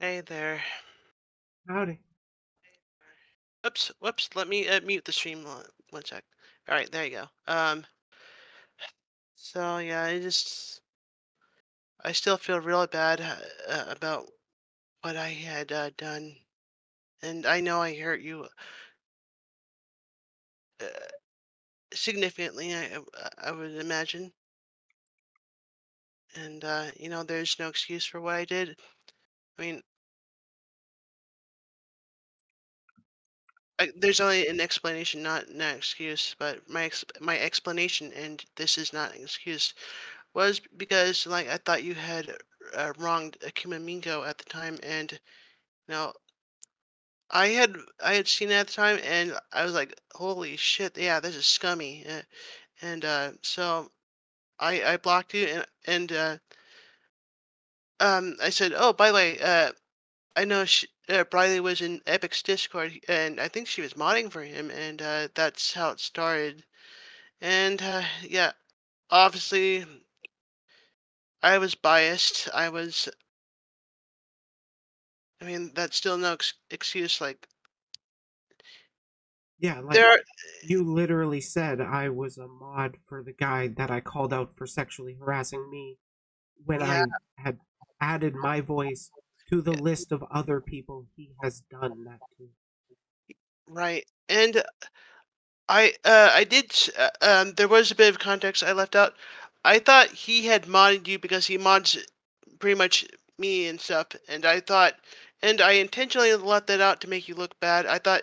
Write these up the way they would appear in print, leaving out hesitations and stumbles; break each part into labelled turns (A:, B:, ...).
A: Hey there.
B: Howdy.
A: Oops, whoops. Let me mute the stream one sec. All right, there you go. So yeah, I still feel really bad about what I had done, and I know I hurt you uh, significantly. I would imagine, and there's no excuse for what I did. I mean, there's only an explanation, not an excuse. But my explanation, and this is not an excuse, was because like I thought you had wronged Akuma Mingo at the time, and now I had seen it at the time, and I was like, holy shit, yeah, this is scummy, and so I blocked you, and I said, oh, by the way, I know Briley was in Epic's Discord, and I think she was modding for him, and that's how it started, and yeah, obviously I was biased. I mean, that's still no excuse. Like
B: Yeah, like
A: there,
B: you literally said I was a mod for the guy that I called out for sexually harassing me when
A: yeah,
B: I had added my voice to the list of other people he has done that to.
A: right. And I did. There was a bit of context I left out. I thought he had modded you because he mods pretty much me and stuff, and and I intentionally left that out to make you look bad. I thought,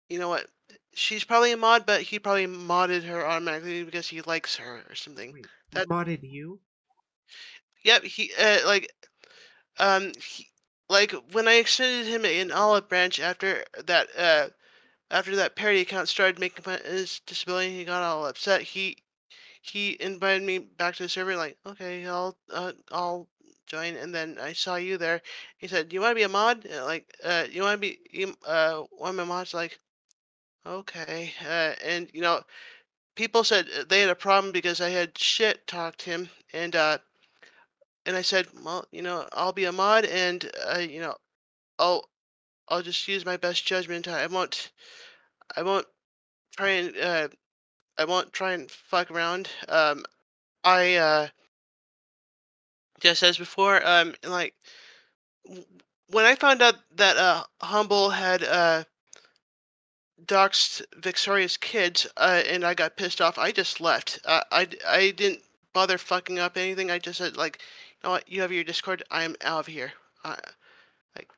A: you know what, she's probably a mod, but he probably modded her automatically because he likes her or something.
B: Wait, he
A: That,
B: modded you?
A: yep, he, like when I extended him an olive branch after that parody account started making fun of his disability, he got all upset. He invited me back to the server, like, okay, I'll join. And then I saw you there. He said, "Do you want to be a mod? You want to be one of my mods?" Like, okay. And people said they had a problem because I had shit talked him, and I said, well, I'll be a mod, and I'll I'll just use my best judgment. I won't try and I won't try and fuck around. I just as before, like w- when I found out that Humble had doxed Victoria's kids, and I got pissed off, I just left. I didn't bother fucking up anything. I just said, like, you know what, you have your Discord. I am out of here. Uh, like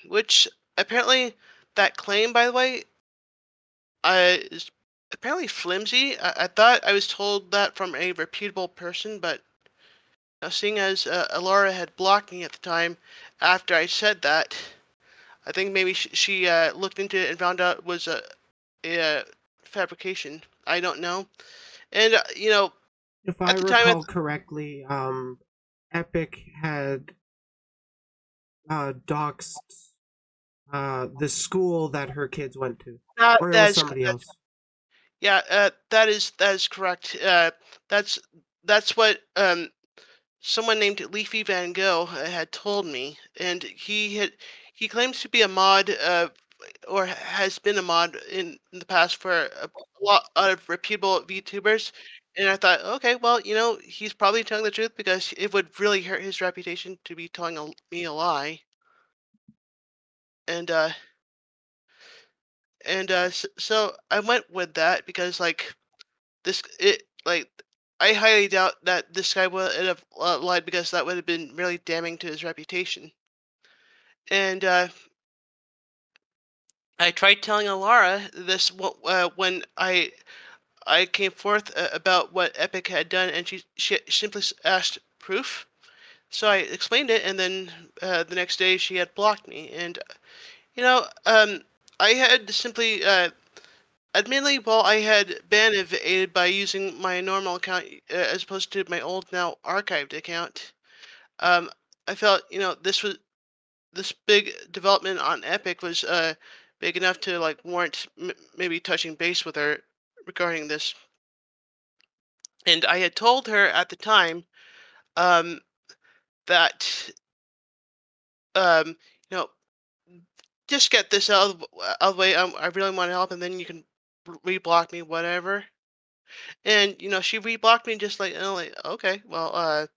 A: which apparently that claim, by the way, is apparently flimsy. I thought I was told that from a reputable person, but seeing as Alora had blocked me at the time after I said that, I think maybe she looked into it and found out it was a fabrication. I don't know. And
B: If I
A: at the time,
B: recall correctly, Epic had doxed the school that her kids went to,
A: that
B: or it
A: that
B: was
A: is
B: somebody else.
A: yeah, that is correct. That's that's what someone named Leafy Van Gogh had told me, and he claims to be a mod, or has been a mod in the past for a lot of reputable VTubers. And I thought, okay, well, he's probably telling the truth because it would really hurt his reputation to be telling me a lie. And so I went with that because like I highly doubt that this guy would have lied because that would have been really damning to his reputation. And I tried telling Alara this when I came forth about what Epic had done, and she simply asked proof. So I explained it, and then the next day she had blocked me. And you know, um, I had simply, admittedly, while I had been evaded by using my normal account as opposed to my old now archived account, um, I felt this big development on Epic was big enough to like warrant maybe touching base with her regarding this. And I had told her at the time um, that um you know just get this out of the way. I really want to help, and then you can reblock me, whatever. And she reblocked me just like okay, well,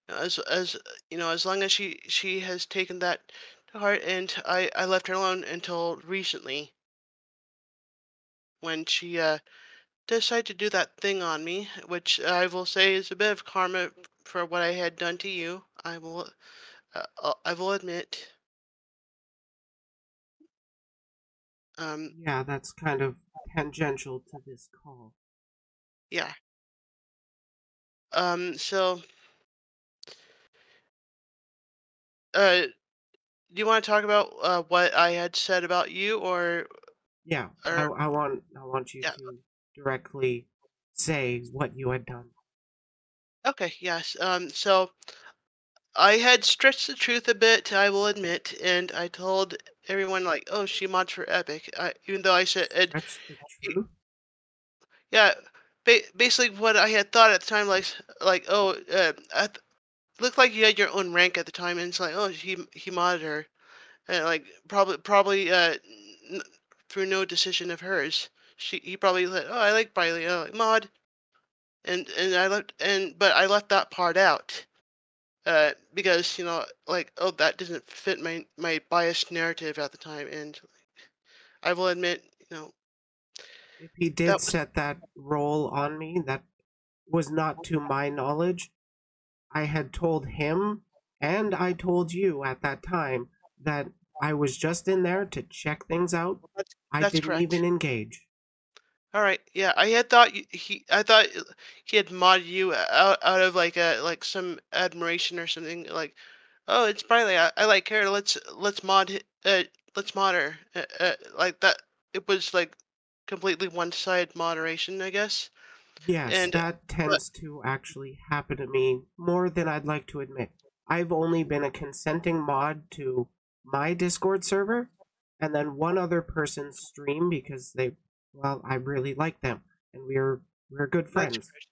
A: as as long as she has taken that to heart, and I left her alone until recently when she decided to do that thing on me, which I will say is a bit of karma for what I had done to you. I will admit. Um,
B: Yeah, that's kind of tangential to this call.
A: yeah. So, do you want to talk about what I had said about you,
B: Yeah, I,
A: or
B: I want I want you
A: yeah?
B: to directly say what you had done.
A: Okay, yes. So I had stretched the truth a bit, I will admit, and I told everyone like, "Oh, she mods for Epic," even though I said,
B: Stretch the
A: y-
B: truth?
A: yeah, basically what I had thought at the time, like, oh, looked like you had your own rank at the time, and it's like, oh, he modded her, and like probably n- through no decision of hers. He probably said, "Oh, I like Briley, like, mod," and I left but I left that part out. Because like, oh, that doesn't fit my biased narrative at the time, and I will admit,
B: If he
A: that
B: did
A: was
B: set that role on me, that was not to my knowledge. I had told him and I told you at that time that I was just in there to check things out.
A: that's,
B: I
A: that's
B: didn't even
A: correct.
B: engage.
A: All right, yeah, I had thought I thought he had modded you out of like some admiration or something, like, oh, it's Briley, I like her, let's mod her, like that. It was like completely one-sided moderation, I guess,
B: Yes,
A: and
B: that
A: but
B: tends to actually happen to me more than I'd like to admit. I've only been a consenting mod to my Discord server and then one other person's stream because well, I really like them and we're good
A: that's
B: friends.
A: correct.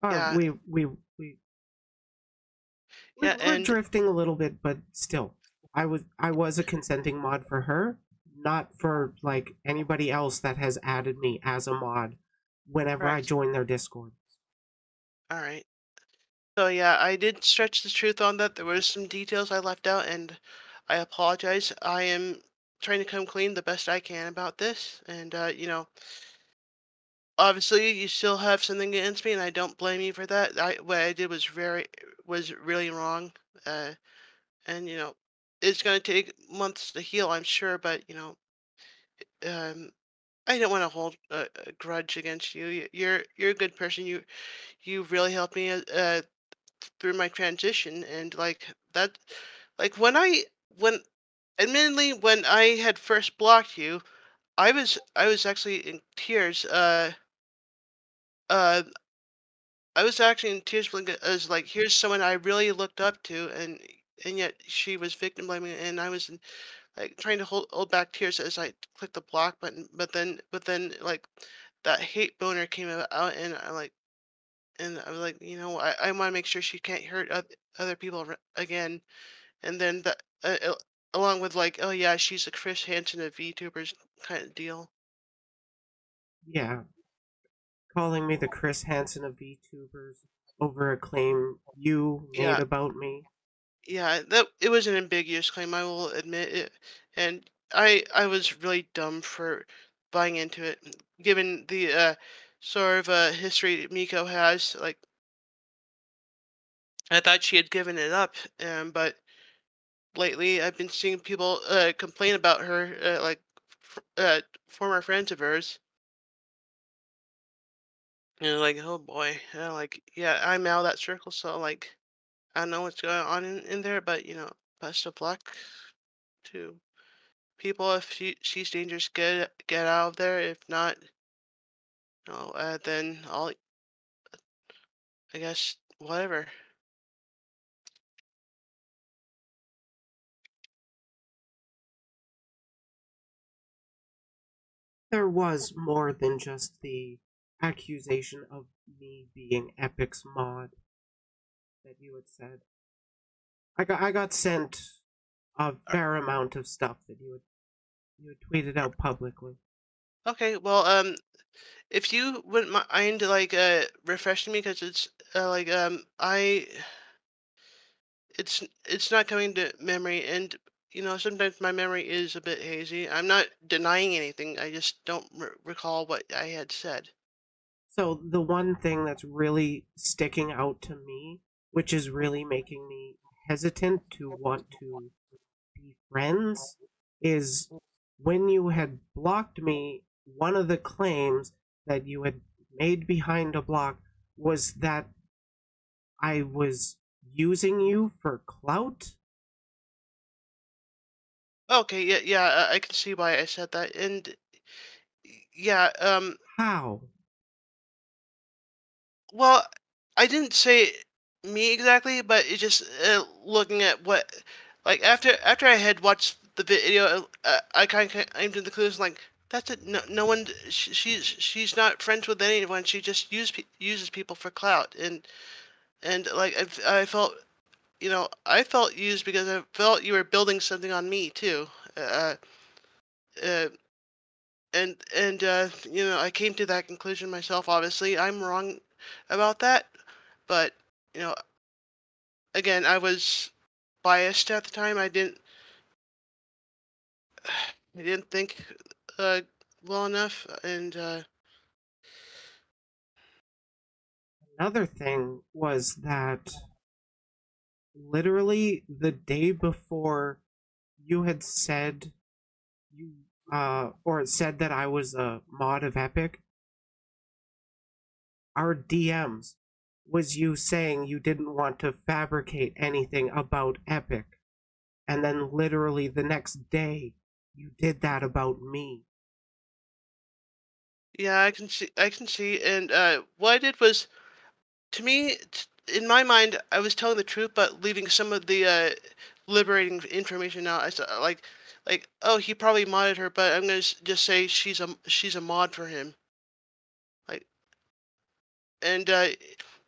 B: Uh,
A: Yeah,
B: we we we
A: yeah,
B: we're
A: and
B: drifting a little bit, but still, I was a consenting mod for her, not for like anybody else that has added me as a mod whenever I
A: correct.
B: join their Discord.
A: All right. So yeah, I did stretch the truth on that. There was some details I left out, and I apologize. I am trying to come clean the best I can about this, and obviously you still have something against me, and I don't blame you for that. What I did was really wrong, uh, and it's going to take months to heal, I'm sure, but um, I don't want to hold a grudge against you. You're a good person. You really helped me through my transition, and like that, like when admittedly when I had first blocked you, I was actually in tears. Uh I was actually in tears as like, here's someone I really looked up to, and yet she was victim blaming, and I was like trying to hold back tears as I clicked the block button, but then like that hate boner came out, and I was like, I want to make sure she can't hurt other people again. And then along with like, oh yeah, she's a Chris Hansen of VTubers kind of deal.
B: Yeah, calling me the Chris Hansen of VTubers over a claim you made
A: Yeah,
B: about me.
A: yeah, that it was an ambiguous claim, I will admit it, and I was really dumb for buying into it, given the sort of history Miko has. Like, I thought she had given it up, but lately I've been seeing people complain about her, like former friends of hers. Like, oh boy, like, yeah, I'm out of that circle, so like, I don't know what's going on in there, but best of luck to people. If she's dangerous, get out of there. If not, then I guess whatever.
B: There was more than just the accusation of me being Epic's mod that you had said. I got sent a
A: Uh,
B: fair amount of stuff that you had tweeted out publicly.
A: Okay, well, if you wouldn't mind, like, refreshing me, because it's like it's not coming to memory, and sometimes my memory is a bit hazy. I'm not denying anything. I just don't recall what I had said.
B: So the one thing that's really sticking out to me, which is really making me hesitant to want to be friends, is when you had blocked me, one of the claims that you had made behind a block was that I was using you for clout.
A: Okay, yeah, yeah, I can see why I said that, and yeah,
B: How?
A: well, I didn't say me exactly, but it just looking at what, like, after I had watched the video, I kind of came to the conclusion, like, that's it. No, no one. She's not friends with anyone. She just uses people for clout, and like I felt, I felt used because I felt you were building something on me too. Uh, uh, and I came to that conclusion myself. Obviously, I'm wrong about that, but you know, again, I was biased at the time. I didn't think uh, well enough, and
B: Another thing was that literally the day before you had said you or said that I was a mod of Epic, our DMs was you saying you didn't want to fabricate anything about Epic. And then literally the next day, you did that about me.
A: yeah, I can see, and what I did was, to me, in my mind, I was telling the truth, but leaving some of the liberating information out. I said, like, oh, he probably modded her, but I'm gonna just say she's a mod for him. Like, and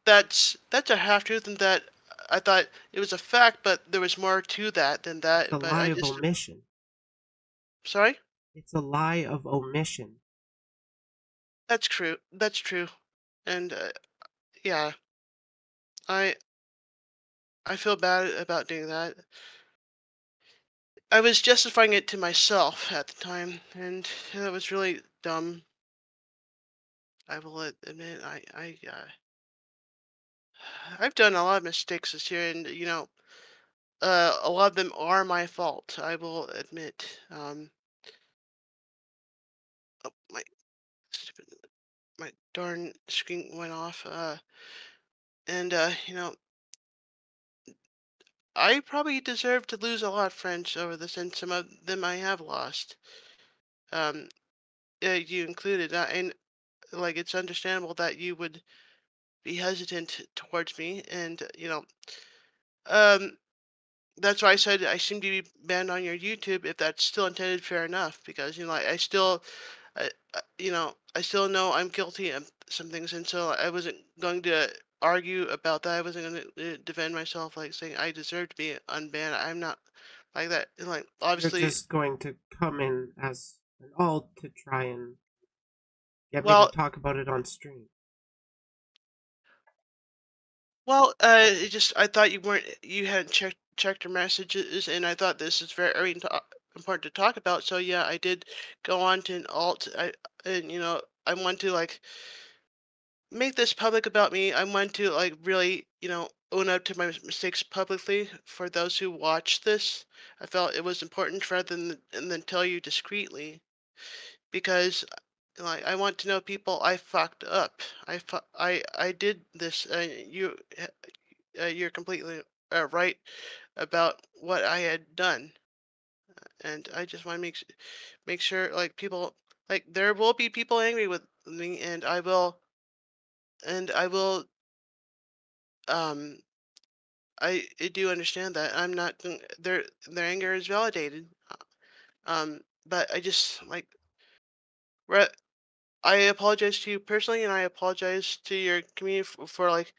A: that's a half truth, and that I thought it was a fact, but there was more to that than
B: It's a
A: that. But
B: lie
A: I
B: of
A: just,
B: omission.
A: sorry,
B: It's a lie of omission.
A: that's true. That's true, and yeah, I I feel bad about doing that. I was justifying it to myself at the time, and that was really dumb. I will admit, I've done a lot of mistakes this year, and a lot of them are my fault. I will admit. Oh, stupid, my darn screen went off. And I probably deserve to lose a lot of friends over this, and some of them I have lost. Um, you included, and like it's understandable that you would be hesitant towards me, and um, that's why I said I seem to be banned on your YouTube. If that's still intended, fair enough, because I still, I still know I'm guilty of some things, and so I wasn't going to argue about that. I wasn't going to defend myself, like saying I deserve to be unbanned. I'm not like that. And, like,
B: You're
A: obviously,
B: just going to come in as an alt to try and get me to
A: well,
B: talk about it on stream.
A: it just I thought you hadn't checked your messages, and I thought this is very important to talk about. So yeah, I did go on to an alt. And I want to, like, make this public about me. I want to, like, really own up to my mistakes publicly for those who watch this. I felt it was important rather than tell you discreetly, because like I want to know people I fucked up. I did this. You're completely right about what I had done, and I just want to make sure, like, people, like, there will be people angry with me, and I will um I do understand that. I'm not their anger is validated. But I just, like, re- I apologize to you personally, and I apologize to your community for, like,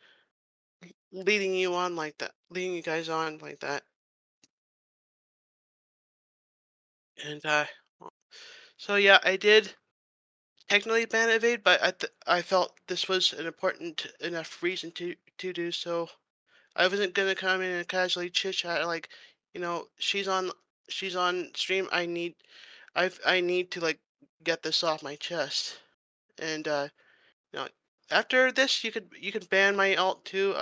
A: leading you on like that, leading you guys on like that. And so yeah, I did technically ban evade, but I felt this was an important enough reason to do so. I wasn't gonna come in and casually chit chat like, she's on stream. I need to like get this off my chest. And you know, after this, you could ban my alt too.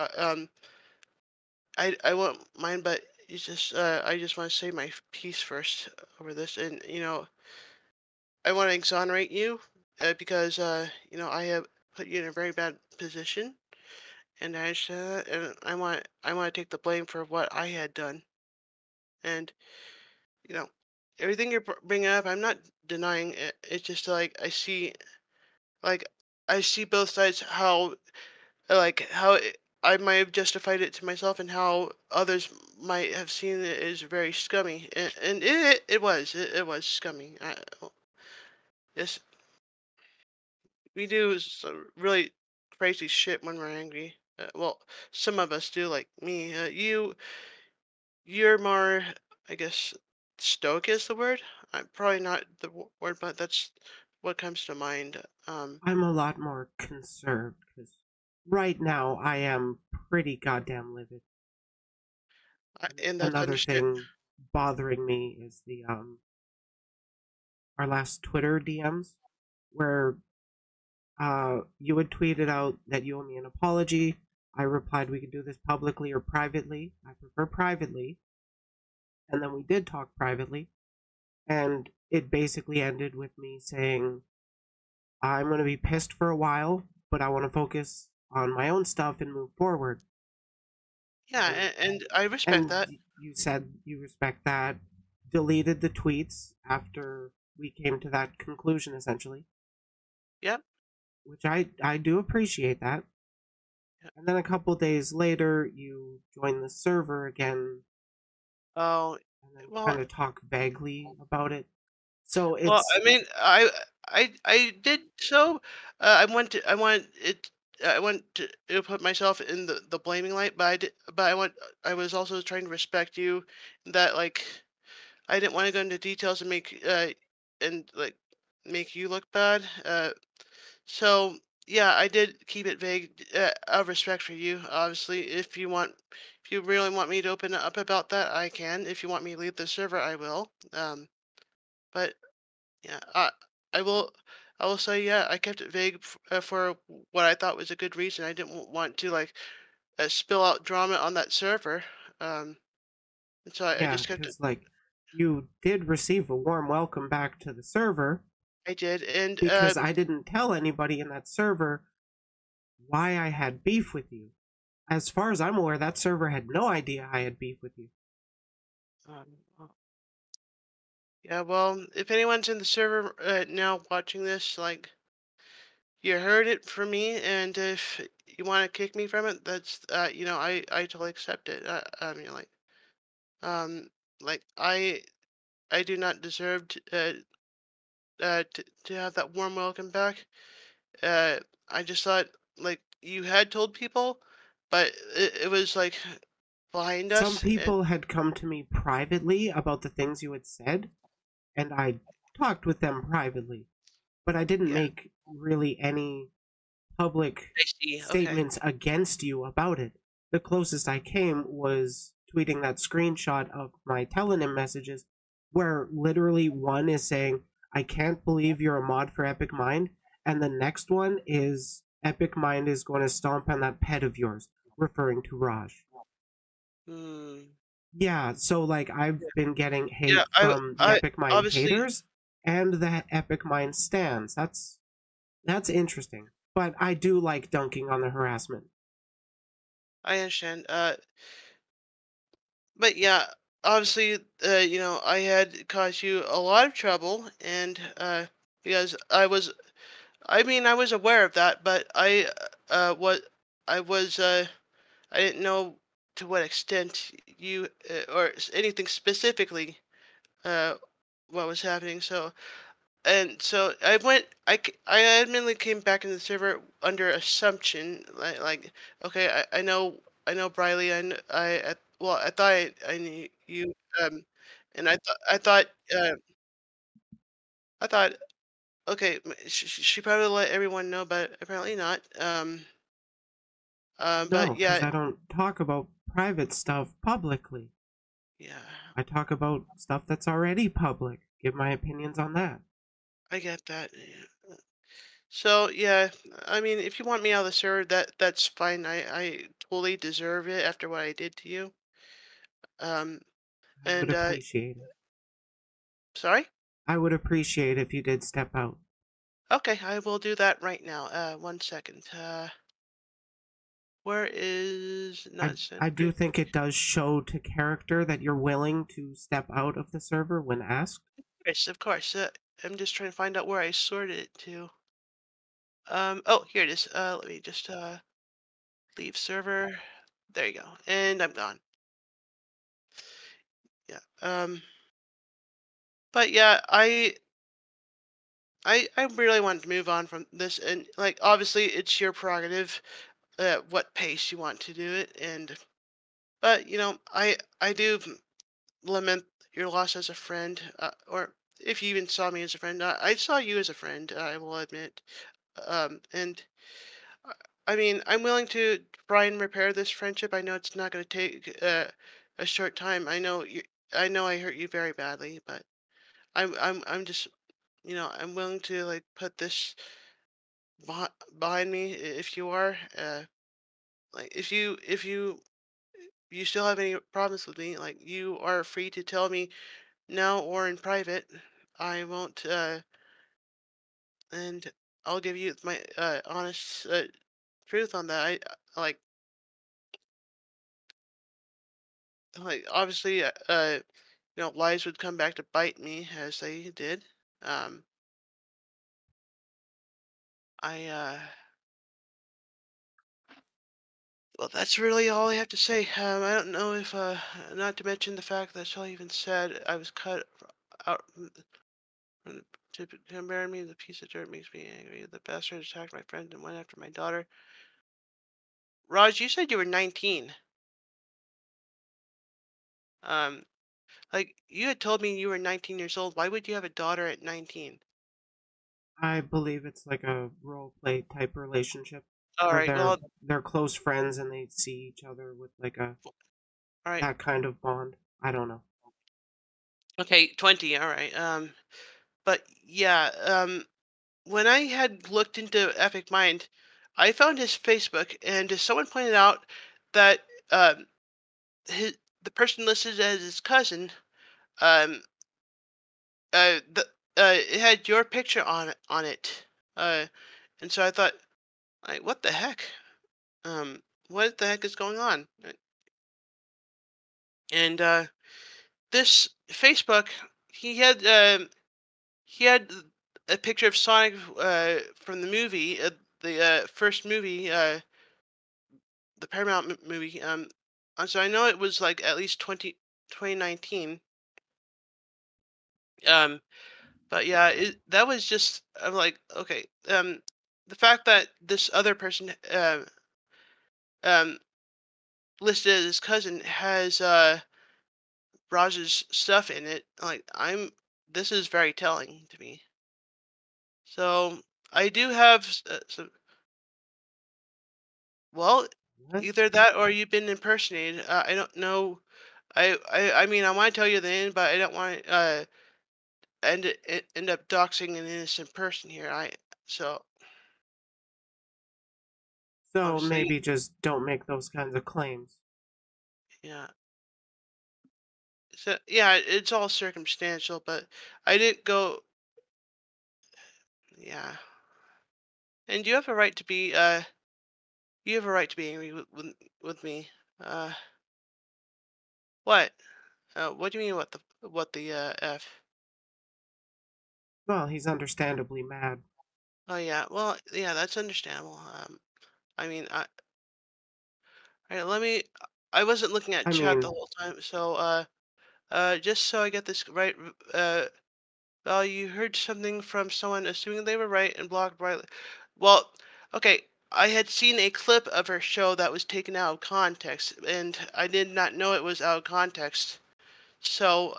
A: I won't mind, but I just want to say my piece first over this, and I want to exonerate you because I have put you in a very bad position, and I want to take the blame for what I had done. And you know everything you're bringing up, I'm not denying it. It's just like I see both sides, how how I might have justified it to myself and how others might have seen it as very scummy, and it was scummy. Yes, we do some really crazy shit when we're angry. Well, some of us do, like me. You're more, I guess, stoic is the word. I'm probably not the word, but that's what comes to mind.
B: I'm a lot more conserved because right now I am pretty goddamn livid. And
A: And that's
B: another
A: understood.
B: thing bothering me is the our last Twitter DMs where you had tweeted out that you owe me an apology. I replied we could do this publicly or privately. I prefer privately. And then we did talk privately. And it basically ended with me saying, I'm going to be pissed for a while, but I want to focus on my own stuff and move forward.
A: Yeah,
B: And
A: and I respect
B: and
A: that.
B: you said you respect that, deleted the tweets after we came to that conclusion essentially,
A: Yep.
B: which I do appreciate that.
A: Yeah.
B: And then a couple days later, you join the server again
A: Oh,
B: and then
A: well,
B: kind of talk vaguely about it. So
A: well,
B: it's
A: I mean, I did so. I want it. I want to put myself in the blaming light, but I was also trying to respect you, that like I didn't want to go into details and like make you look bad. So yeah, I did keep it vague out of respect for you. Obviously, if you really want me to open up about that, I can. If you want me to leave the server, I will. But yeah, I will. I will say, yeah, I kept it vague for what I thought was a good reason. I didn't want to like spill out drama on that server. Um, and so I
B: yeah,
A: just kept it.
B: because like you did receive a warm welcome back to the server
A: I did, and
B: because I didn't tell anybody in that server why I had beef with you. As far as I'm aware, that server had no idea I had beef with you.
A: well, yeah. Well, if anyone's in the server now watching this, like you heard it from me, and if you want to kick me from it, that's I totally accept it. I mean, um, like I do not deserve to have that warm welcome back. Uh, I just thought like you had told people, but it was like behind
B: Some
A: us, and
B: people had come to me privately about the things you had said, and I talked with them privately, but I didn't
A: yeah,
B: make really any public
A: I see. Okay.
B: statements against you about it. The closest I came was tweeting that screenshot of my Telenym messages, where literally one is saying, I can't believe you're a mod for Epic Mind, and the next one is, Epic Mind is going to stomp on that pet of yours, referring to Raj.
A: Hmm.
B: Yeah, so like I've been getting
A: Yeah,
B: hate from the
A: I
B: Epic Mind
A: obviously
B: haters and the Epic Mind stands. That's interesting. But I do like dunking on the harassment.
A: I understand. But yeah, obviously, I had caused you a lot of trouble, and because I mean, I was aware of that, but what I was, I didn't know to what extent you or anything specifically uh, what was happening. So I admittedly came back in the server under assumption, okay, I know. I know Briley. Well, I thought I knew you. Um, and I thought, okay, she probably let everyone know, but apparently not. But
B: No, because
A: yeah,
B: I don't talk about private stuff publicly.
A: yeah,
B: I talk about stuff that's already public. Give my opinions on that.
A: I get that. Yeah. So yeah, I mean, if you want me out of the server, that's fine. I totally deserve it after what I did to you. Um,
B: I would
A: and
B: appreciate it.
A: sorry.
B: I would appreciate if you did step out.
A: Okay, I will do that right now. 1 second. Where is
B: I
A: not sent?
B: I do think it does show to character that you're willing to step out of the server when asked.
A: Yes, of course. I'm just trying to find out where I sorted it to. Oh, here it is. Let me just leave server. There you go. And I'm gone. Yeah. But yeah, I really want to move on from this, and like obviously it's your prerogative at what pace you want to do it, and but I do lament your loss as a friend, or if you even saw me as a friend. I saw you as a friend, I will admit. And I I mean, I'm willing to try and repair this friendship. I know it's not going to take a short time. I know I hurt you very badly, but I'm just I'm willing to like put this behind me if you are. Like if you still have any problems with me, like you are free to tell me now or in private. I won't, and I'll give you my honest truth on that. Like obviously, lies would come back to bite me as they did. Um, I well, that's really all I have to say. I don't know if not to mention the fact that Shelley even said I was cut out from to compare me. The piece of dirt makes me angry. The bastard attacked my friend and went after my daughter. Raj, you said you were 19. Um, like you had told me you were 19 years old. Why would you have a daughter at 19?
B: I believe it's like a role play type relationship
A: All
B: where
A: right.
B: they're
A: Well,
B: they're close friends and they see each other with like a
A: all right.
B: that kind of bond. I don't know.
A: Okay, 20. All right. But yeah, when I had looked into Epic Mind, I found his Facebook, and someone pointed out that his the person listed as his cousin, um, it had your picture on it, uh, and so I thought, like, what the heck? What the heck is going on? And this Facebook, he had he had a picture of Sonic from the movie, the first movie, the Paramount movie. So I know it was like at least 2019. Um, but yeah, that was just I'm like, okay. The fact that this other person um listed as his cousin has Raj's stuff in it, like this is very telling to me. So I do have some. Well,
B: What?
A: either that or you've been impersonated. I don't know. I mean, I want to tell you the name, but I don't want end up doxing an innocent person here. I so
B: So
A: obviously,
B: maybe just don't make those kinds of claims.
A: yeah. So yeah, it's all circumstantial, but I didn't go. Yeah, and you have a right to be. You have a right to be angry with me. Uh, what? What do you mean? What the f?
B: Well, he's understandably mad.
A: Oh yeah. Well, yeah, that's understandable. I mean, let me. I wasn't looking at
B: I
A: chat the
B: mean,
A: whole time, so just so I get this right. You heard something from someone assuming they were right and blocked Briley. Well, okay. I had seen a clip of her show that was taken out of context, and I did not know it was out of context. So,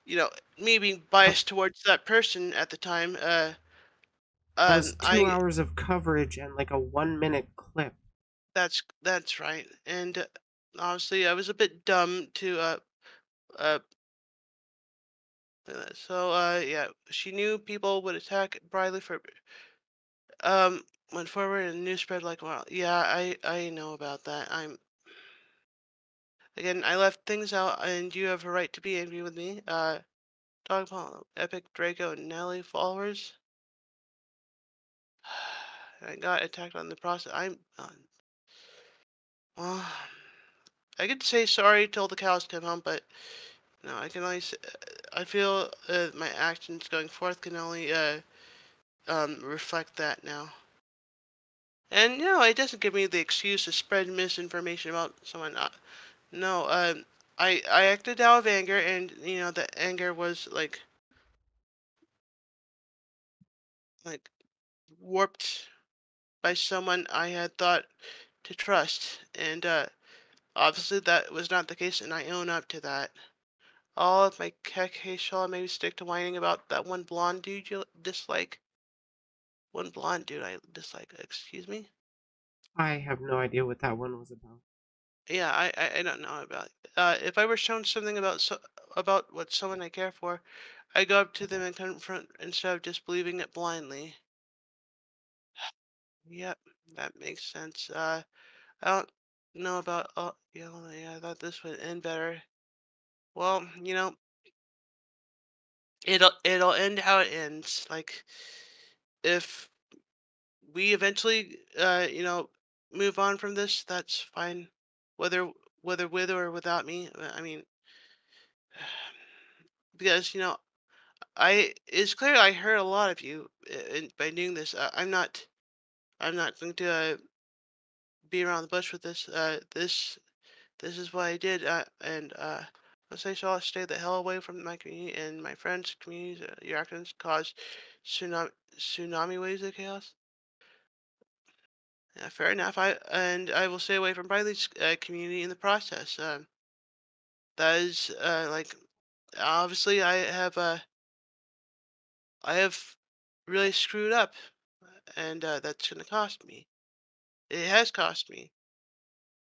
A: you know, me being
B: But
A: biased towards that person at the time,
B: that was two
A: I
B: hours of coverage and like a 1 minute clip.
A: that's right. And obviously, I was a bit dumb to uh yeah, she knew people would attack Briley for went forward and news spread like wow. Yeah, I know about that. Again, I left things out, and you have a right to be angry with me. Talk about Epic Draco and Nelly followers. I got attacked on the process. Well, I could say sorry till the cows come home, but no, I can only. I feel my actions going forth can only reflect that now. And it doesn't give me the excuse to spread misinformation about someone. No, I acted out of anger, and the anger was like warped by someone I had thought to trust, and obviously that was not the case, and I own up to that. All of my case shall maybe stick to whining about that one blonde dude you dislike. One blonde dude I dislike. Excuse me.
B: I have no idea what that one was about.
A: Yeah, I don't know about. If I were shown something about what someone I care for, I go up to them and confront instead of just believing it blindly. Yep, that makes sense. I don't know about. Oh, yeah, I thought this would end better. Well, it'll end how it ends. Like if we eventually, move on from this, that's fine. Whether whether with or without me. I mean, because it's clear I hurt a lot of you by doing this. I'm not going to be around the bush with this. This is what I did, and once I shall stay the hell away from my community and my friends' communities. Your actions cause tsunami waves of chaos. Yeah, fair enough. I will stay away from Briley's community in the process. That is like obviously I have really screwed up, and that's gonna cost me. It has cost me.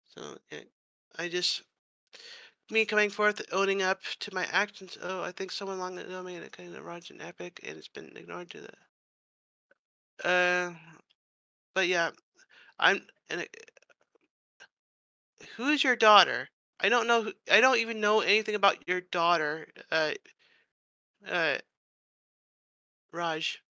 A: So I just me coming forth, owning up to my actions. Oh, I think someone long ago made a kind of Raj and epic, and it's been ignored to the. But yeah, I'm. And who is your daughter? I don't know. I don't even know anything about your daughter, uh, Raj.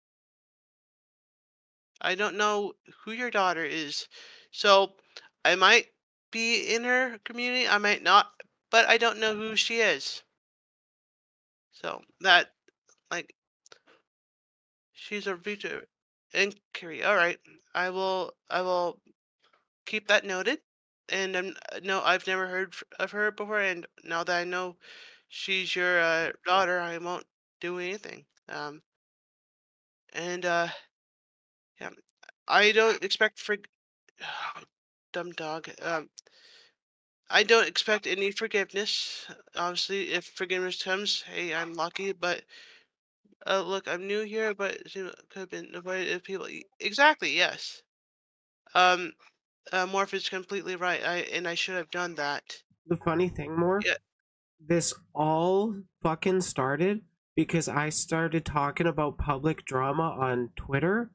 A: I don't know who your daughter is. So I might be in her community. I might not, but I don't know who she is. So that like she's a Vtuber inquiry. All right. I will keep that noted. And no, I've never heard of her before. And now that I know she's your daughter, I won't do anything. And yeah, I don't expect for dumb dog. I don't expect any forgiveness. Obviously, if forgiveness comes, hey, I'm lucky. But look, I'm new here, but it could have been avoided if people. Exactly, yes. Um, Morph is completely right. I should have done that.
B: The funny thing, Morph,
A: Yeah,
B: this all fucking started because I started talking about public drama on Twitter,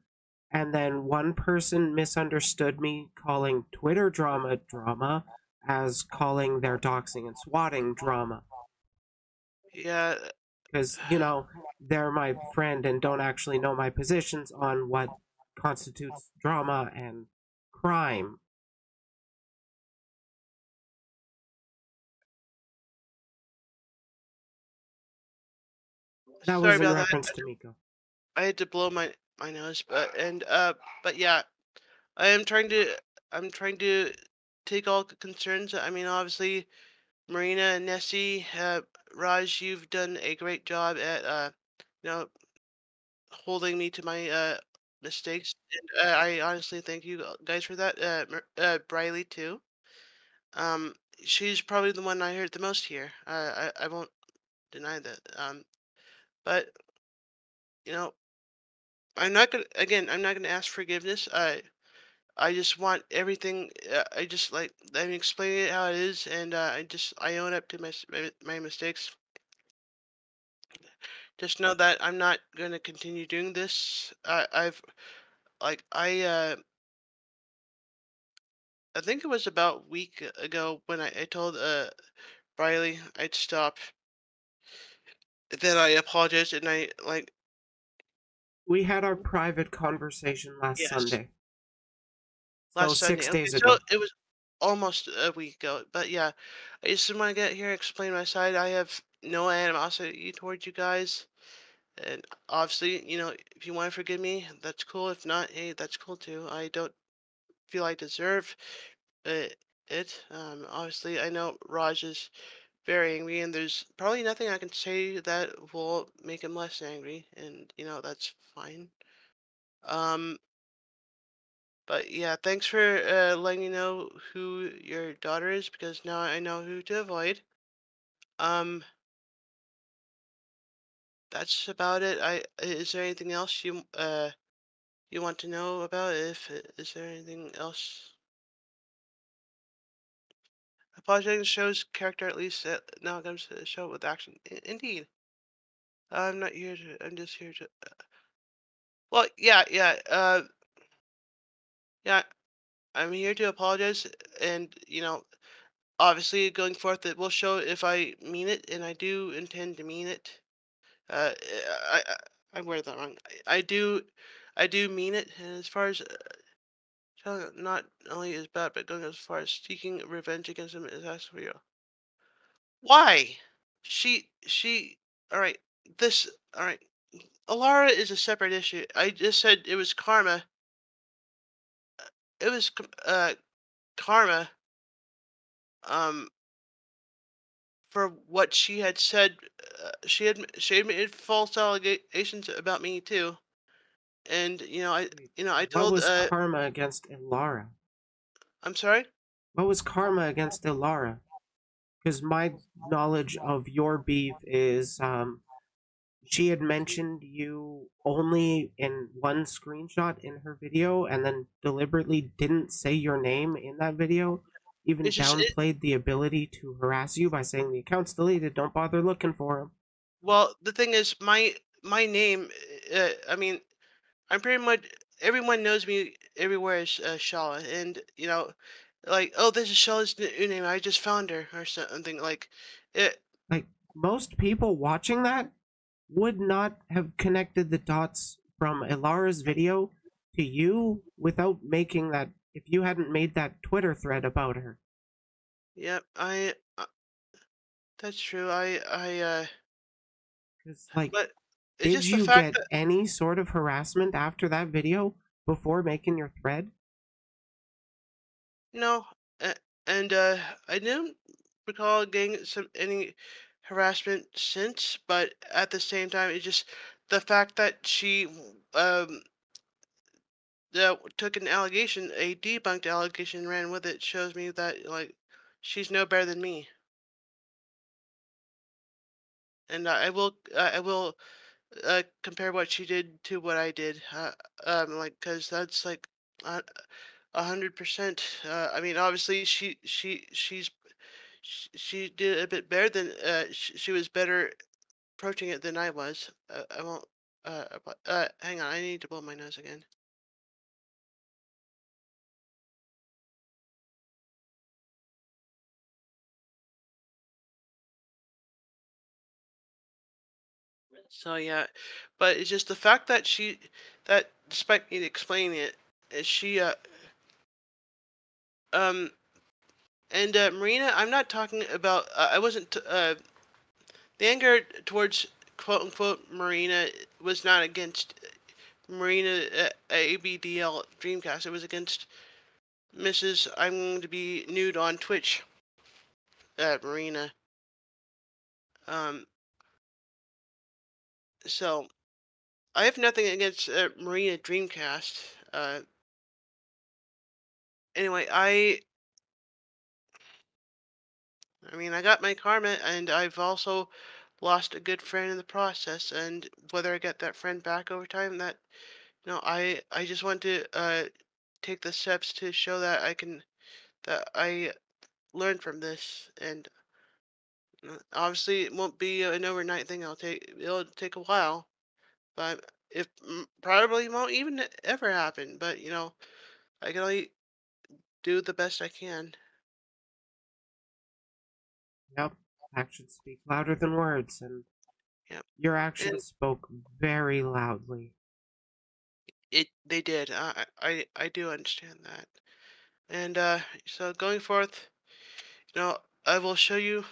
B: and then one person misunderstood me calling Twitter drama as calling their doxing and swatting drama.
A: yeah.
B: Because, they're my friend and don't actually know my positions on what constitutes drama and crime. That
A: Sorry
B: was in
A: about that.
B: reference to Miko.
A: I had to blow my nose, but yeah, I am trying to. I'm trying to take all concerns. I mean, obviously, Marina and Nessie, Raj, you've done a great job at you know holding me to my mistakes, and I honestly thank you guys for that. Briley too. Um, she's probably the one I heard the most here. I won't deny that. But you know, I'm not gonna ask forgiveness. I just want everything. I just like I'm explaining it how it is, and I own up to my mistakes. Just know that I'm not gonna continue doing this. I've like I think it was about a week ago when I told Riley I'd stop. Then I apologized and I like
B: We had our private conversation last
A: yes,
B: Sunday. So
A: last
B: six
A: Sunday. Okay,
B: days
A: so
B: ago.
A: it was almost a week ago. But yeah, I just want to get here and explain my side. I have no animosity towards you guys. And obviously, if you want to forgive me, that's cool. If not, hey, that's cool too. I don't feel I deserve it. Obviously, I know Raj is very angry, and there's probably nothing I can say that will make him less angry, and that's fine. Um, but yeah, thanks for letting me know who your daughter is because now I know who to avoid. Um, that's about it. Is there anything else you want to know about? Is there anything else? Apologizing shows character at least now it comes to the show with action. Indeed, I'm not here to. I'm just here to. Well, yeah, yeah, yeah. I'm here to apologize, and obviously going forth, it will show if I mean it, and I do intend to mean it. I worded that wrong. I do mean it. And as far as not only is bad, but going as far as seeking revenge against him is actually for you. Why? She. All right. This. All right. Alara is a separate issue. I just said it was karma. It was karma. Um, for what she had said. She had made false allegations about me too. And
B: Wait,
A: I
B: what
A: told
B: was karma against Ilara?
A: I'm sorry.
B: What was karma against Ilara? Because my knowledge of your beef is she had mentioned you only in one screenshot in her video and then deliberately didn't say your name in that video, even
A: It's just it.
B: downplayed the ability to harass you by saying the account's deleted, don't bother looking for him.
A: Well, the thing is, my name. I mean, I'm pretty much everyone knows me everywhere as Shala, and like, oh, this is Shala's new name. I just found her or something like it.
B: Like, most people watching that would not have connected the dots from Ilara's video to you without making that, if you hadn't made that Twitter thread about her.
A: Yep, that's true.
B: Because, like,
A: But it's
B: did
A: just the
B: you
A: fact
B: get
A: that
B: any sort of harassment after that video before making your thread?
A: no, uh, and I didn't recall getting any harassment since, but at the same time, it's just the fact that she um took an allegation, a debunked allegation, and ran with it shows me that like she's no better than me, and I will compare what she did to what I did, like because that's like uh, 100%. I mean, obviously she did a bit better than she was better approaching it than I was. I won't. Hang on, I need to blow my nose again. So yeah, but it's just the fact that that despite me explaining it, she um and Marina, I'm not talking about. I wasn't. The anger towards quote unquote Marina was not against Marina ABDL Dreamcast. It was against Mrs. I'm going to be nude on Twitch Marina. Um. So I have nothing against Marina Dreamcast. Anyway, I mean, I got my karma, and I've also lost a good friend in the process. And whether I get that friend back over time, that I just want to take the steps to show that I learned from this, and obviously it won't be an overnight thing. It'll take a while, but if probably won't even ever happen. But I can only do the best I can.
B: Yep, actions speak louder than words, and
A: Yeah,
B: your
A: and
B: actions spoke very loudly.
A: they did. I do understand that. And so going forth, I will show you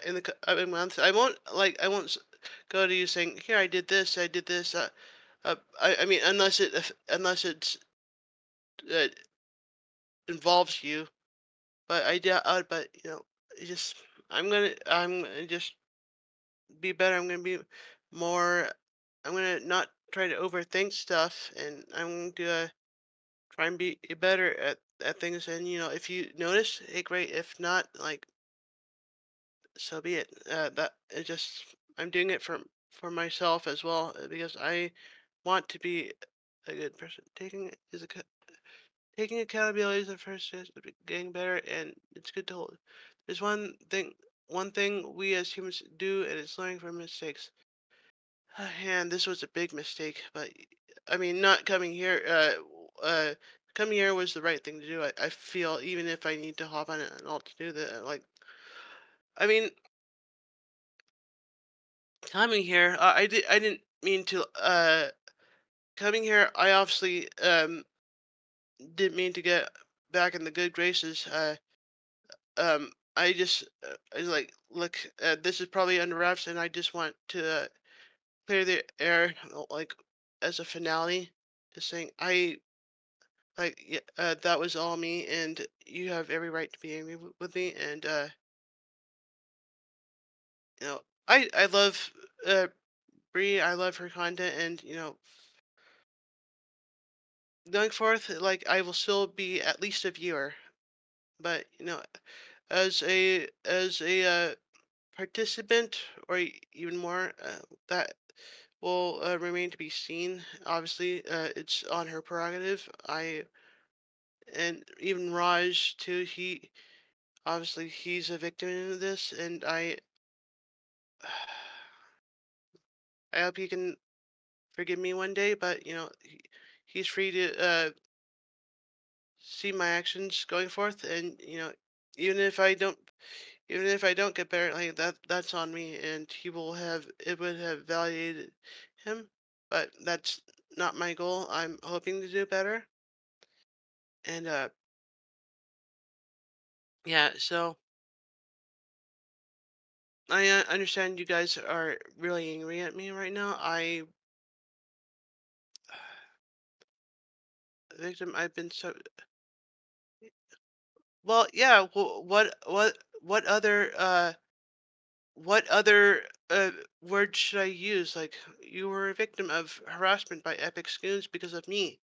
A: in the upcoming months. I won't go to you saying, "Here, I did this." I mean, unless it's uh, involves you, but I doubt. But it just I'm gonna just be better. I'm gonna be more. I'm gonna not try to overthink stuff, and I'm going to try and be better at things. And if you notice, hey, great. If not, like, so be it. That it just I'm doing it for myself as well, because I want to be a good person. Taking accountability is the first step to getting better, and it's good to hold. There's one thing we as humans do, and it's learning from mistakes. And this was a big mistake, but I mean, not coming here. Coming here was the right thing to do. I feel, even if I need to hop on an alt to do that. Like, I mean, coming here, I didn't mean to. Coming here, I obviously didn't mean to get back in the good graces. I was like, look, this is probably under wraps, and I just want to clear the air, like, as a finale, just saying yeah, that was all me, and you have every right to be angry with me, and I love Bree, I love her content, and going forth, like, I will still be at least a viewer, but as a participant, or even more, that will remain to be seen. Obviously, it's on her prerogative. And even Raj too. He's a victim in this, and I hope he can forgive me one day. But he's free to see my actions going forth, and even if I don't, even if I don't get better, like that's on me, and it would have validated him. But that's not my goal. I'm hoping to do better, and yeah. So I understand you guys are really angry at me right now. Victim, I've been so well. Yeah. What other words should I use? Like, you were a victim of harassment by Epic Scoons because of me,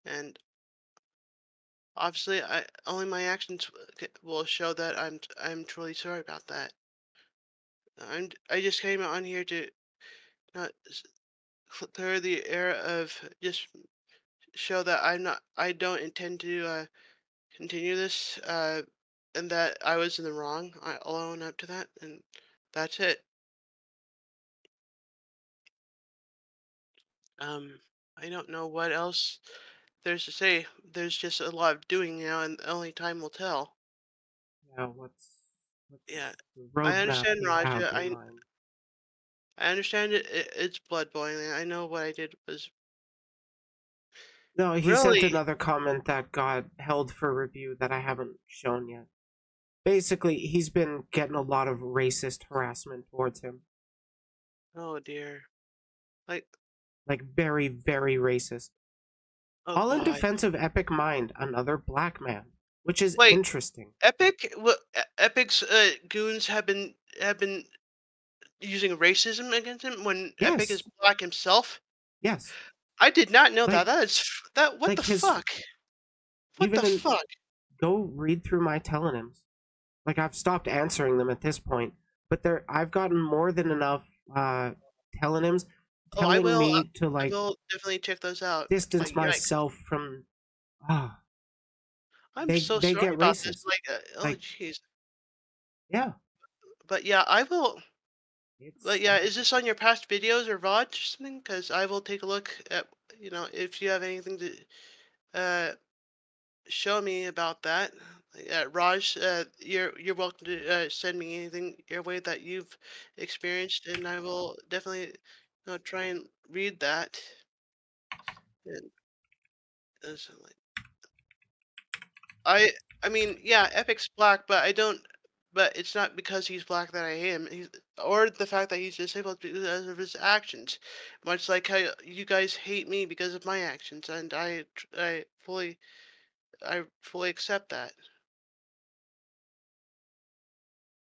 A: and obviously, I only my actions will show that I'm truly sorry about that. I just came on here to not clear the air of just show that I don't intend to continue this, and that I was in the wrong. I'll own up to that, and that's it. I don't know what else there's to say. There's just a lot of doing now, and only time will tell.
B: Yeah, what's
A: Yeah,
B: the
A: I
B: roadmap
A: understand,
B: you have
A: Raja.
B: in mind?
A: I understand it's blood boiling. I know what I did was
B: No, he sent
A: really.
B: another comment that got held for review that I haven't shown yet. Basically, he's been getting a lot of racist harassment towards him.
A: Oh dear. Like,
B: Like, very, very racist.
A: oh
B: All in
A: God.
B: defense of Epic Mind, another black man, which is
A: Wait,
B: interesting.
A: Epic's goons have been using racism against him when Epic is
B: Yes,
A: black himself?
B: yes.
A: I did not know that.
B: Like
A: That is that. What the
B: his
A: fuck? What the
B: even in
A: fuck?
B: go read through my telonyms. Like I've stopped answering them at this point, but there I've gotten more than enough telonyms
A: Oh, I
B: telling
A: will.
B: me to
A: I
B: like
A: will definitely check those out.
B: distance
A: Like, yikes!
B: myself from ah
A: I'm so
B: they
A: sorry
B: get
A: about this.
B: racist.
A: Like, oh,
B: Like
A: jeez.
B: yeah,
A: But yeah, I will. But
B: it's
A: yeah, is this on your past videos or VODs or something? Because I will take a look at, if you have anything to uh, show me about that. Raj, you're welcome to send me anything your way that you've experienced, and I will definitely, try and read that. And so, like, I, I mean, yeah, Epic's black, but I don't. But it's not because he's black that I hate him. Or the fact that he's disabled because of his actions, much like how you guys hate me because of my actions, and I fully accept that.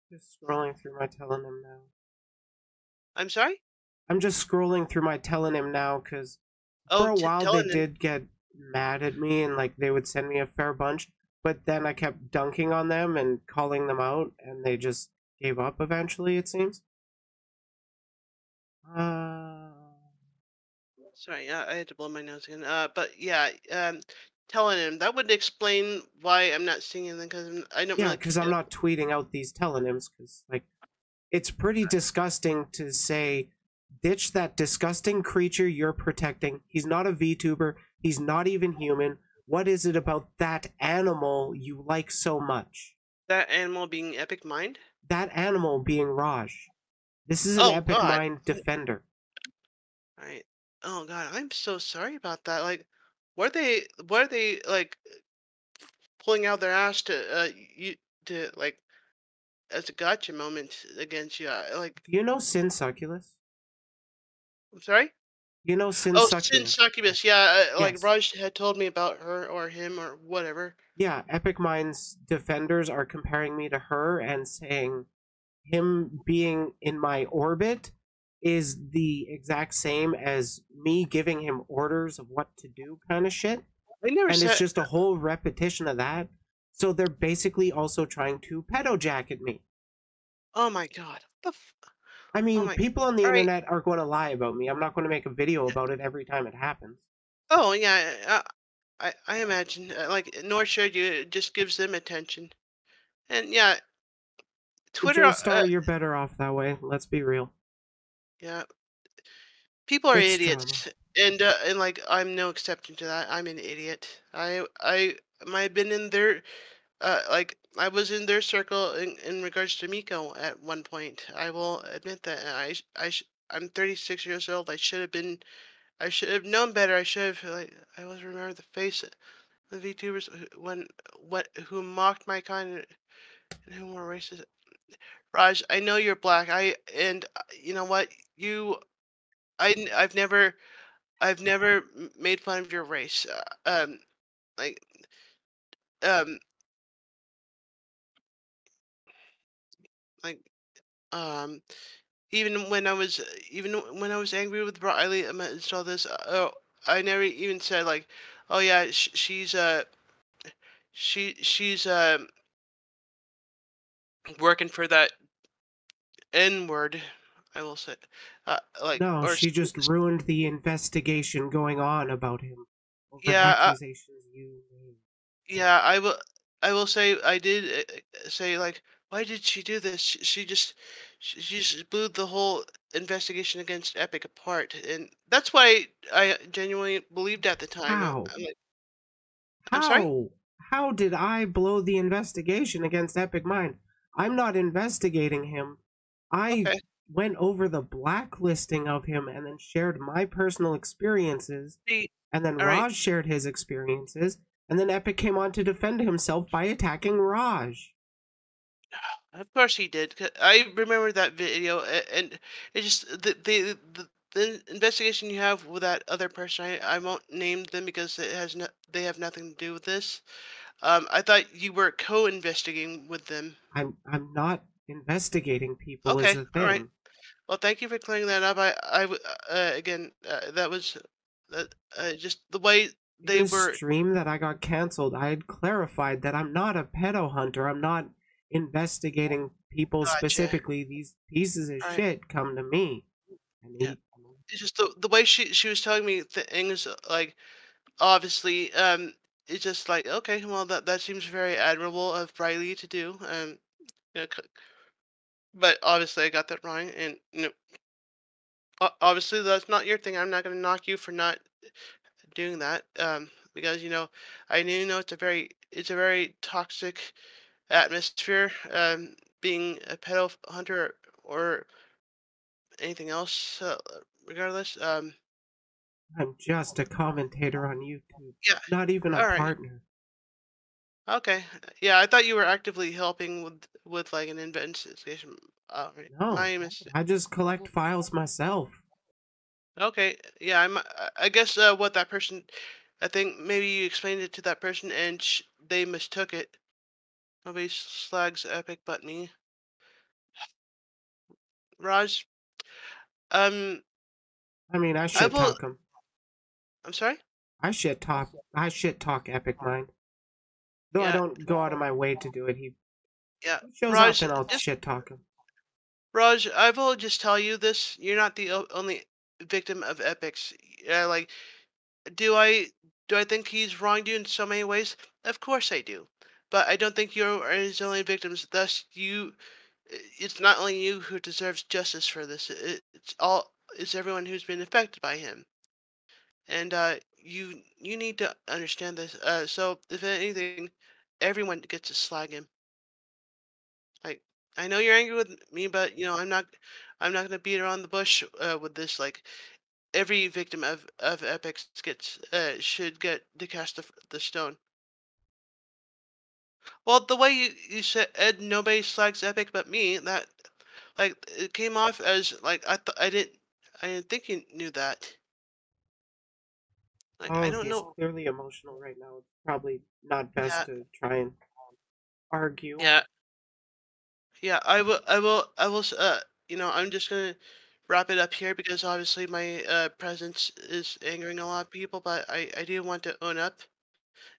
B: just scrolling through my telonym now.
A: I'm sorry.
B: I'm just scrolling through my telonym now because for
A: Oh,
B: a while they
A: telling him.
B: did get mad at me and like they would send me a fair bunch, but then I kept dunking on them and calling them out, and they just gave up eventually. It seems. Uh,
A: Sorry, I had to blow my nose again. But yeah, telling him that would explain why I'm not seeing anything because I don't
B: yeah,
A: really.
B: because I'm not tweeting out these telonyms because like it's pretty disgusting to say ditch that disgusting creature you're protecting. He's not a VTuber. He's not even human. What is it about that animal you like so much?
A: That animal being Epic Mind.
B: That animal being Raj. This is an
A: Oh
B: epic
A: God.
B: mind defender.
A: Right. Oh God, I'm so sorry about that. Like, were they like pulling out their ass to you to like as a gotcha moment against you? Like,
B: Do you know Sin Succulus?
A: I'm sorry.
B: You know Sin
A: Oh, Sin
B: Succulus?
A: Succubus. Yeah, like
B: Yes.
A: Raj had told me about her or him or whatever.
B: Yeah, Epic Mind's defenders are comparing me to her and saying him being in my orbit is the exact same as me giving him orders of what to do kind of shit.
A: I never
B: And it's
A: said.
B: just a whole repetition of that. So they're basically also trying to pedo jacket me.
A: Oh my God.
B: I
A: Oh
B: mean,
A: my.
B: people on the
A: All right.
B: internet are going to lie about me. I'm not going to make a video about it every time it happens.
A: Oh yeah. I imagine. Like, nor should you. It just gives them attention. And yeah, Twitter.
B: Joestar, you're better off that way. Let's be real.
A: Yeah. People are
B: It's drama.
A: idiots, and like I'm no exception to that. I'm an idiot. I might have been in their like I was in their circle in regards to Miko at one point. I will admit that. And I'm 36 years old. I should have known better. I should have like I always remember the face of the VTubers who mocked my kind and who were racist. Raj, I know you're black. You know what I've never made fun of your race. Like, um, like, um, even when I was angry with Briley and saw this, I never even said like, oh yeah, she's working for that N word. I will say, like,
B: No,
A: or
B: she just ruined the investigation going on about him over
A: yeah,
B: accusations you made.
A: yeah, I will say I did say like, why did she do this? She just blew the whole investigation against Epic apart, and that's why I genuinely believed at the time.
B: How?
A: I'm like, I'm sorry.
B: How? How did I blow the investigation against Epic Mind? I'm not investigating him. I
A: Okay.
B: went over the blacklisting of him and then shared my personal experiences,
A: See,
B: and then
A: all right.
B: Raj shared his experiences, and then Epic came on to defend himself by attacking Raj.
A: Of course he did. I remember that video, and it just the investigation you have with that other person. I won't name them because they have nothing to do with this. I thought you were co-investigating with them.
B: I'm not investigating people is
A: Okay,
B: the
A: all right.
B: thing.
A: Well, thank you for clearing that up. Again, that was just the way
B: In
A: they
B: the
A: were.
B: stream that I got canceled, I had clarified that I'm not a pedo hunter. I'm not investigating people
A: Gotcha.
B: specifically. These pieces of
A: All right.
B: shit come to me. And
A: Yeah.
B: he,
A: It's just the way she was telling me things like obviously it's just like okay, well that seems very admirable of Briley to do. You know, but obviously I got that wrong, and obviously that's not your thing. I'm not going to knock you for not doing that. Because I do know it's a very toxic atmosphere. Being a pedo hunter or anything else, regardless.
B: I'm just a commentator on YouTube,
A: Yeah.
B: not even a
A: All right.
B: partner.
A: Okay. Yeah, I thought you were actively helping with like an investigation. All right.
B: No,
A: My mistake.
B: I just collect files myself.
A: Okay. Yeah, I guess what that person. I think maybe you explained it to that person and they mistook it. Nobody slags Epic but me. Raj. Um.
B: I mean, I
A: I
B: shit
A: will.
B: talk them.
A: I'm sorry.
B: I shit talk Epic Mind. Though I
A: Yeah.
B: don't go out of my way to do it.
A: Yeah.
B: He shows up
A: Raj.
B: and I'll
A: Just
B: shit talk him.
A: Raj. I will just tell you this. You're not the only victim of Epics. Yeah. Like. Do I do I think he's wronged you in so many ways? Of course I do. But I don't think you are his only victims. Thus, it's not only you who deserves justice for this. It's everyone who's been affected by him. And you need to understand this. So if anything, everyone gets to slag him. Like I know you're angry with me, but I'm not gonna beat around the bush with this. Like every victim of epics gets should get to cast the stone. Well, the way you said Ed, nobody slags epic but me. That like it came off as like I didn't think you knew that. Like I
B: Oh,
A: don't
B: he's
A: know.
B: clearly emotional right now. It's probably not
A: Yeah,
B: best to try and argue.
A: yeah, yeah. I'm just gonna wrap it up here because obviously my presence is angering a lot of people. But I do want to own up.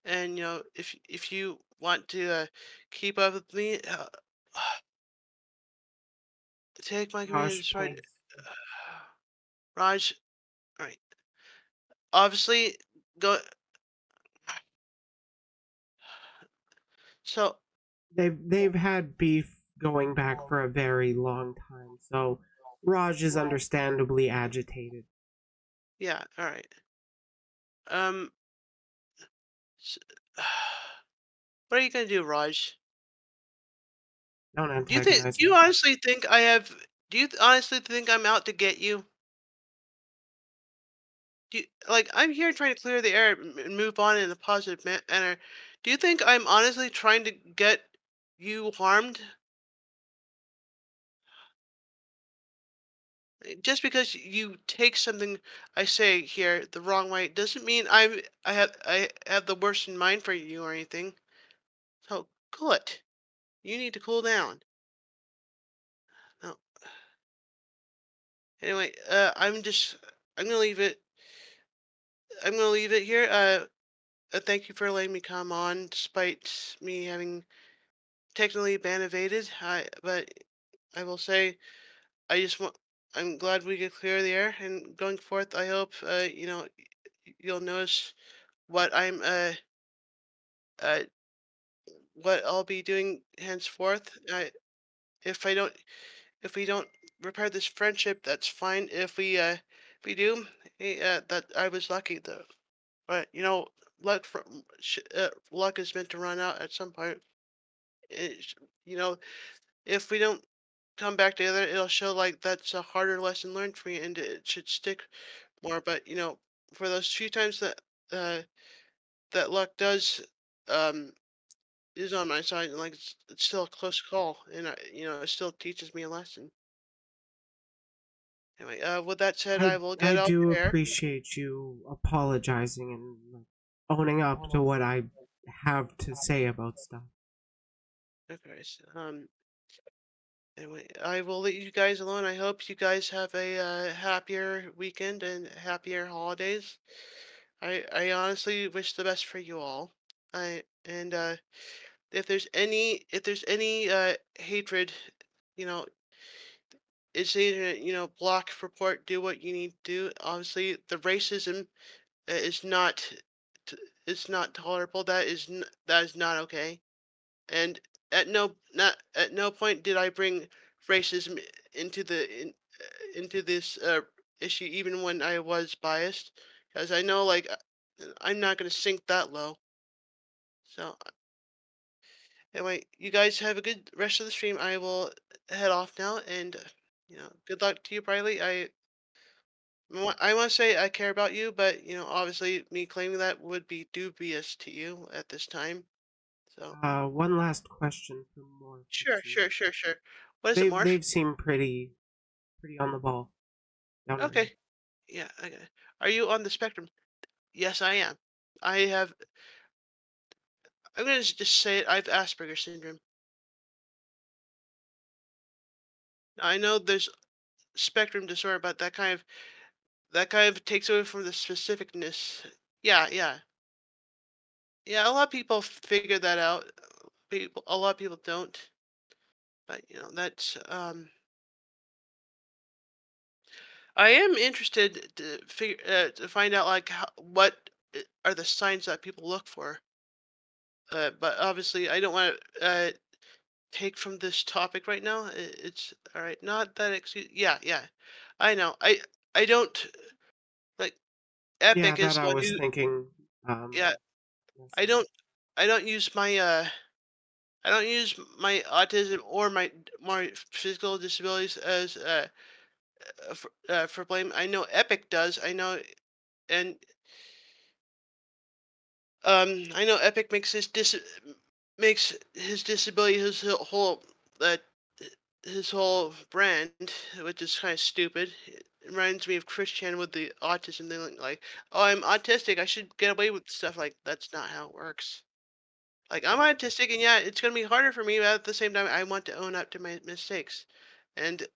A: And if you want to keep up with me, take my community
B: Raj,
A: to right.
B: please.
A: Raj, all right. Obviously, go. So
B: They've had beef going back for a very long time, so Raj is understandably agitated.
A: yeah, all right. Um, s what are you gonna do, Raj?
B: Don't
A: Do you think?
B: antagonize
A: Do you
B: me.
A: honestly think I have? Do you honestly think I'm out to get you? Like I'm here trying to clear the air and move on in a positive manner. Do you think I'm honestly trying to get you harmed? Just because you take something I say here the wrong way doesn't mean I have the worst in mind for you or anything. So cool it. You need to cool down. No. Anyway, I'm gonna leave it. I'm gonna leave it here. Thank you for letting me come on, despite me having technically been evaded. But I will say I just want. I'm glad we could clear the air, and going forth, I hope you'll notice what uh what I'll be doing henceforth. If I don't, if we don't repair this friendship, that's fine. If we do, hey, that I was lucky though. But luck is meant to run out at some point. It's, you know, if we don't come back together, it'll show like that's a harder lesson learned for me, and it should stick more. But for those few times uh that luck does um is on my side, and like it's still a close call, and it still teaches me a lesson. Anyway, with that said, I will
B: I
A: get out
B: do
A: there.
B: appreciate you apologizing and owning up to what I have to say about stuff.
A: Okay. Anyway, I will leave you guys alone. I hope you guys have a happier weekend and happier holidays. I honestly wish the best for you all. I and if there's any hatred, you know, it's either block, report, do what you need to do. Obviously, the racism is not it's not tolerable. That is not okay. And at no point did I bring racism into this issue, even when I was biased, because I know like I'm not gonna sink that low. So anyway, you guys have a good rest of the stream. I will head off now, and good luck to you, Briley. I want to say I care about you, but obviously me claiming that would be dubious to you at this time. So
B: One last question from Morph, it
A: sure,
B: seems.
A: sure, sure, sure. What is it, Morph?
B: They've seemed pretty on the ball down to me.
A: Okay. Yeah, okay. Are you on the spectrum? Yes, I am. I have. I'm gonna just say it. I have Asperger's syndrome. I know there's spectrum disorder, but that kind of takes away from the specificness. Yeah, yeah, yeah. A lot of people figure that out. A lot of people don't. But that's. I am interested to find out like what are the signs that people look for. But obviously, I don't want to take from this topic right now. It's all right. Not that excuse. Yeah, yeah. I know. I don't like
B: Yeah,
A: Epic
B: that
A: is
B: I
A: the one
B: was
A: who.
B: thinking
A: Yeah, I
B: myself.
A: don't. I don't use my I don't use my autism or my physical disabilities as for blame. I know Epic does. And I know Epic makes his disability uh, his whole brand, which is kind of stupid. It reminds me of Christian with the autism thing, like, oh, I'm autistic. I should get away with stuff like that's not how it works. Like I'm autistic, and yeah, it's gonna be harder for me, but at the same time, I want to own up to my mistakes. And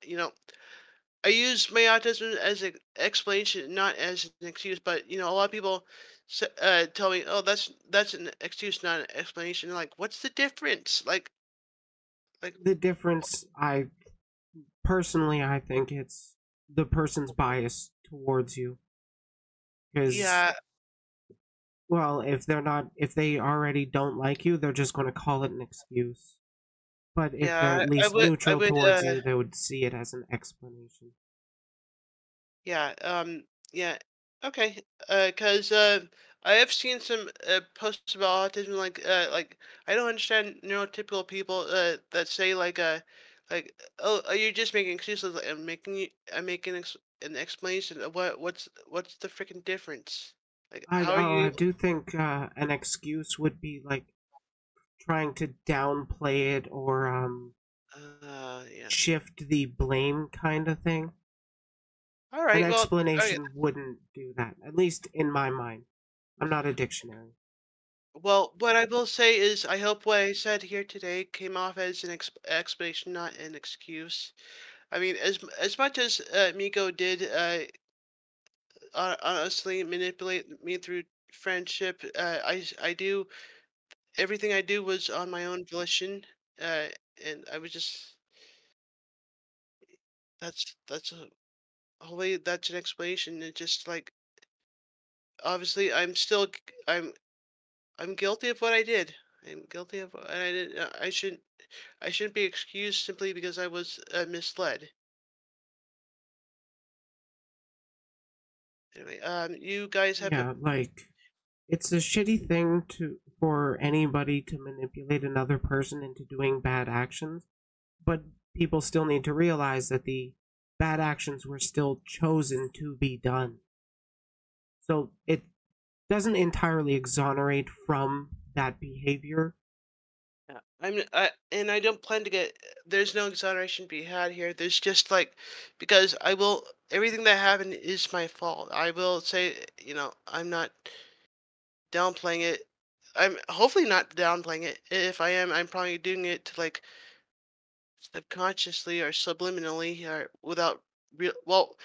A: I use my autism as an explanation, not as an excuse. But a lot of people tell me, "Oh, that's an excuse, not an explanation." Like, what's the difference? Like,
B: The difference, I personally, I think it's the person's bias towards you. Because,
A: yeah,
B: well, if they already don't like you, they're just going to call it an excuse. But if they're
A: yeah.
B: at
A: I
B: least
A: would, I
B: neutral
A: would,
B: towards you, they would see it as an explanation.
A: yeah, yeah. Okay, because I have seen some posts about autism, like I don't understand neurotypical people that say like, oh, you're just making excuses. Like, I'm making an explanation of what's the freaking difference? Like, how are
B: I
A: you?
B: do think an excuse would be like trying to downplay it or
A: Yeah.
B: shift the blame kind of thing.
A: All
B: An
A: right. Well, okay.
B: explanation wouldn't do that, at least in my mind. I'm not a dictionary.
A: Well, what I will say is, I hope what I said here today came off as an explanation, not an excuse. I mean, as much as Miko did honestly manipulate me through friendship, I do everything I do was on my own volition, uh, and I was just that's a hopefully that's an explanation. It's just like obviously I'm guilty of what I did. I'm guilty of what I did. I shouldn't be excused simply because I was misled. Anyway, you guys have a
B: Yeah, like it's a shitty thing to for anybody to manipulate another person into doing bad actions, but people still need to realize that the bad actions were still chosen to be done. So it doesn't entirely exonerate from that behavior.
A: yeah. And I don't plan to get. There's no exoneration to be had here. There's just like, because I will. Everything that happened is my fault. I will say, I'm not downplaying it. I'm hopefully not downplaying it. If I am, I'm probably doing it to like subconsciously or subliminally or without real. Well,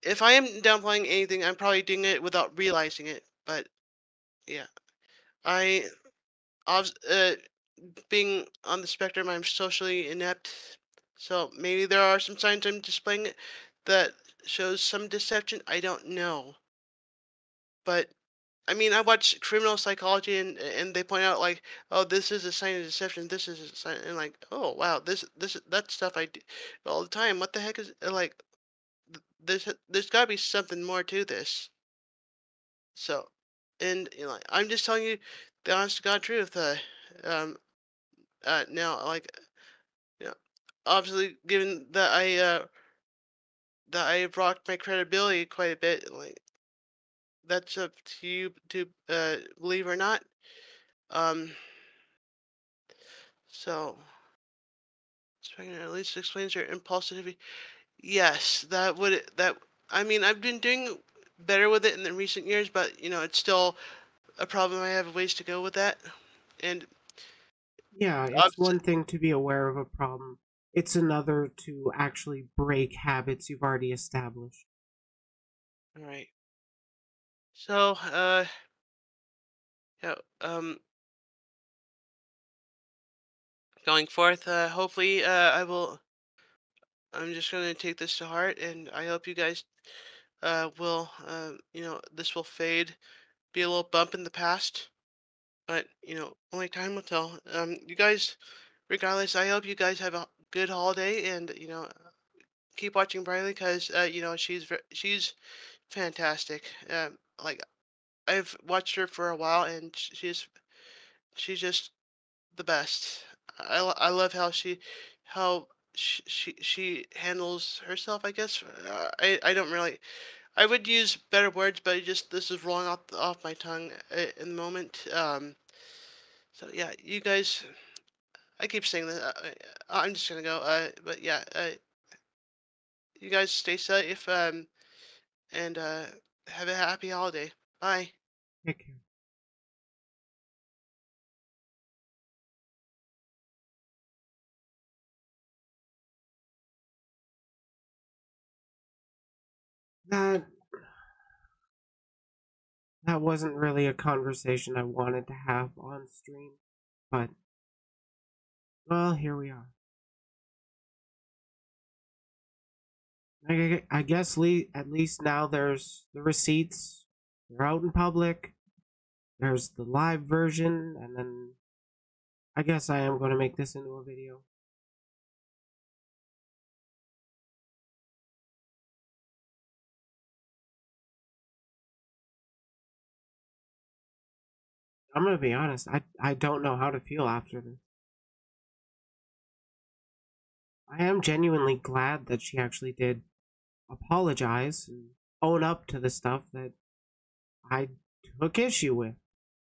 A: if I am downplaying anything, I'm probably doing it without realizing it. But yeah, I, being on the spectrum, I'm socially inept. So maybe there are some signs I'm displaying it that shows some deception. I don't know. But I mean, I watch criminal psychology and they point out like, oh, this is a sign of deception. This is a sign, and like, oh wow, that stuff I do all the time. What the heck is like? There's got to be something more to this. So, and you know, I'm just telling you the honest to God truth. Um, now, like, you know, obviously, given that I have rocked my credibility quite a bit, like that's up to you to believe or not. Um, so, speaking at least explains your impulsivity. Yes, that would that. I mean, I've been doing better with it in the recent years, but you know, it's still a problem. I have a ways to go with that, and
B: Yeah, it's
A: obviously,
B: one thing to be aware of a problem, it's another to actually break habits you've already established.
A: all right. So, yeah, going forth, hopefully, I will. I'm just going to take this to heart, and I hope you guys will, you know, this will fade, be a little bump in the past, but you know, only time will tell. You guys, regardless, I hope you guys have a good holiday, and you know, keep watching Briley because you know she's fantastic. Like I've watched her for a while, and she's just the best. I love how she handles herself. I guess I don't really. I would use better words, but it just this is rolling off my tongue in the moment. So yeah, you guys. I keep saying this. I'm just gonna go. But yeah, you guys stay safe. And have a happy holiday. Bye.
B: Take care. That that wasn't really a conversation I wanted to have on stream, but well, here we are. I guess at least now there's the receipts. They're out in public. There's the live version, and then I guess I am going to make this into a video. I'm going to be honest, I don't know how to feel after this. I am genuinely glad that she actually did apologize and own up to the stuff that I took issue with,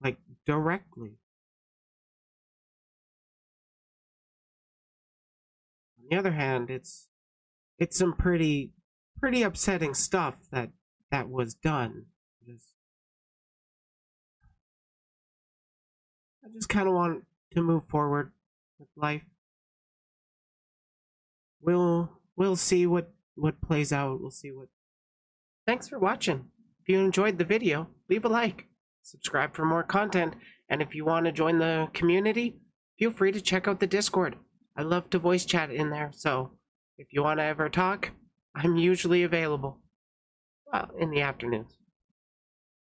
B: like directly. On the other hand, it's some pretty upsetting stuff that was done. I just kind of want to move forward with life. We'll see what plays out. We'll see what. Thanks for watching. If you enjoyed the video, leave a like, subscribe for more content, and if you want to join the community, feel free to check out the Discord. I love to voice chat in there, so if you want to ever talk, I'm usually available. Well, in the afternoons.